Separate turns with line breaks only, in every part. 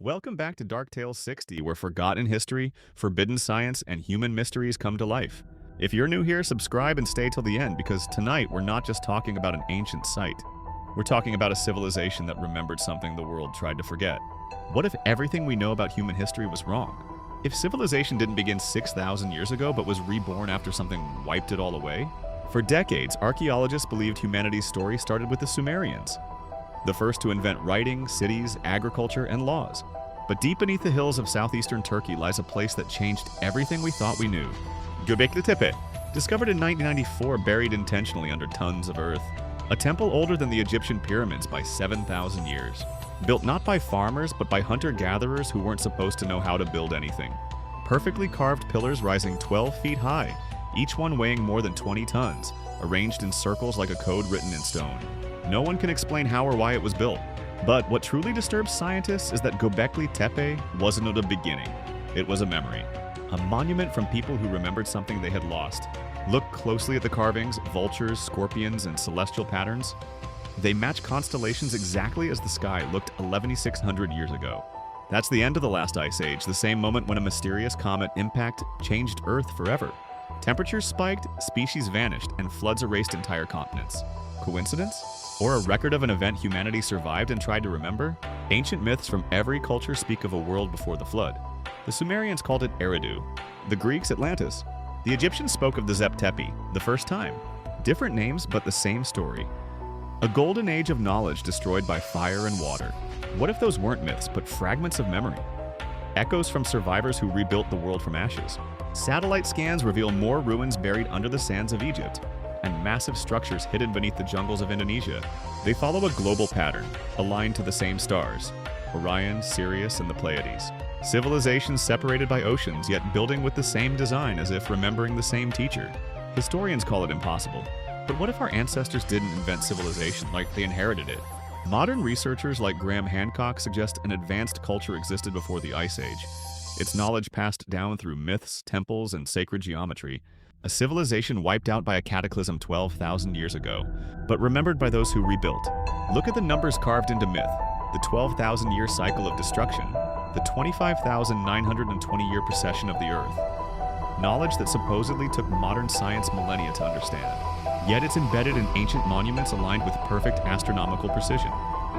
Welcome back to Dark Tales 60, where forgotten history, forbidden science, and human mysteries come to life. If you're new here, subscribe and stay till the end, because tonight we're not just talking about an ancient site. We're talking about a civilization that remembered something the world tried to forget. What if everything we know about human history was wrong? If civilization didn't begin 6,000 years ago but was reborn after something wiped it all away? For decades, archaeologists believed humanity's story started with the Sumerians, the first to invent writing, cities, agriculture, and laws. But deep beneath the hills of southeastern Turkey lies a place that changed everything we thought we knew. Göbekli Tepe, discovered in 1994, buried intentionally under tons of earth. A temple older than the Egyptian pyramids by 7,000 years. Built not by farmers, but by hunter-gatherers who weren't supposed to know how to build anything. Perfectly carved pillars rising 12 feet high, each one weighing more than 20 tons, arranged in circles like a code written in stone. No one can explain how or why it was built. But what truly disturbs scientists is that Göbekli Tepe wasn't a beginning. It was a memory. A monument from people who remembered something they had lost. Look closely at the carvings, vultures, scorpions, and celestial patterns. They match constellations exactly as the sky looked 11,600 years ago. That's the end of the last ice age, the same moment when a mysterious comet impact changed Earth forever. Temperatures spiked, species vanished, and floods erased entire continents. Coincidence? Or a record of an event humanity survived and tried to remember? Ancient myths from every culture speak of a world before the flood. The Sumerians called it Eridu, the Greeks Atlantis. The Egyptians spoke of the Zep Tepi, the first time. Different names, but the same story. A golden age of knowledge destroyed by fire and water. What if those weren't myths, but fragments of memory? Echoes from survivors who rebuilt the world from ashes. Satellite scans reveal more ruins buried under the sands of Egypt, and massive structures hidden beneath the jungles of Indonesia. They follow a global pattern, aligned to the same stars: Orion, Sirius, and the Pleiades. Civilizations separated by oceans, yet building with the same design, as if remembering the same teacher. Historians call it impossible. But what if our ancestors didn't invent civilization, like they inherited it? Modern researchers like Graham Hancock suggest an advanced culture existed before the Ice Age. Its knowledge passed down through myths, temples, and sacred geometry. A civilization wiped out by a cataclysm 12,000 years ago, but remembered by those who rebuilt. Look at the numbers carved into myth: the 12,000-year cycle of destruction, the 25,920-year precession of the Earth. Knowledge that supposedly took modern science millennia to understand. Yet it's embedded in ancient monuments aligned with perfect astronomical precision.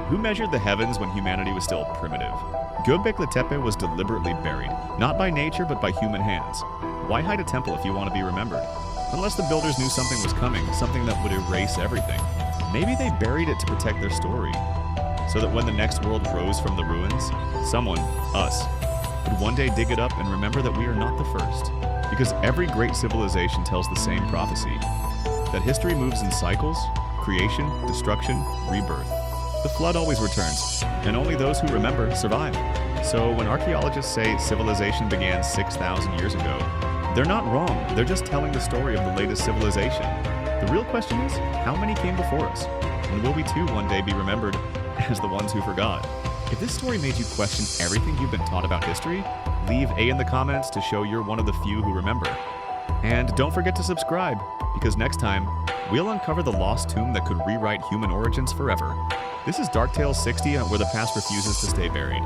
Who measured the heavens when humanity was still primitive? Göbekli Tepe was deliberately buried, not by nature but by human hands. Why hide a temple if you want to be remembered? Unless the builders knew something was coming, something that would erase everything. Maybe they buried it to protect their story, so that when the next world rose from the ruins, someone, us, would one day dig it up and remember that we are not the first. Because every great civilization tells the same prophecy, that history moves in cycles: creation, destruction, rebirth. The flood always returns, and only those who remember survive. So when archaeologists say civilization began 6,000 years ago, they're not wrong. They're just telling the story of the latest civilization. The real question is, how many came before us? And will we too one day be remembered as the ones who forgot? If this story made you question everything you've been taught about history, leave A in the comments to show you're one of the few who remember. And don't forget to subscribe, because next time, we'll uncover the lost tomb that could rewrite human origins forever. This is Dark Tales 60, where the past refuses to stay buried.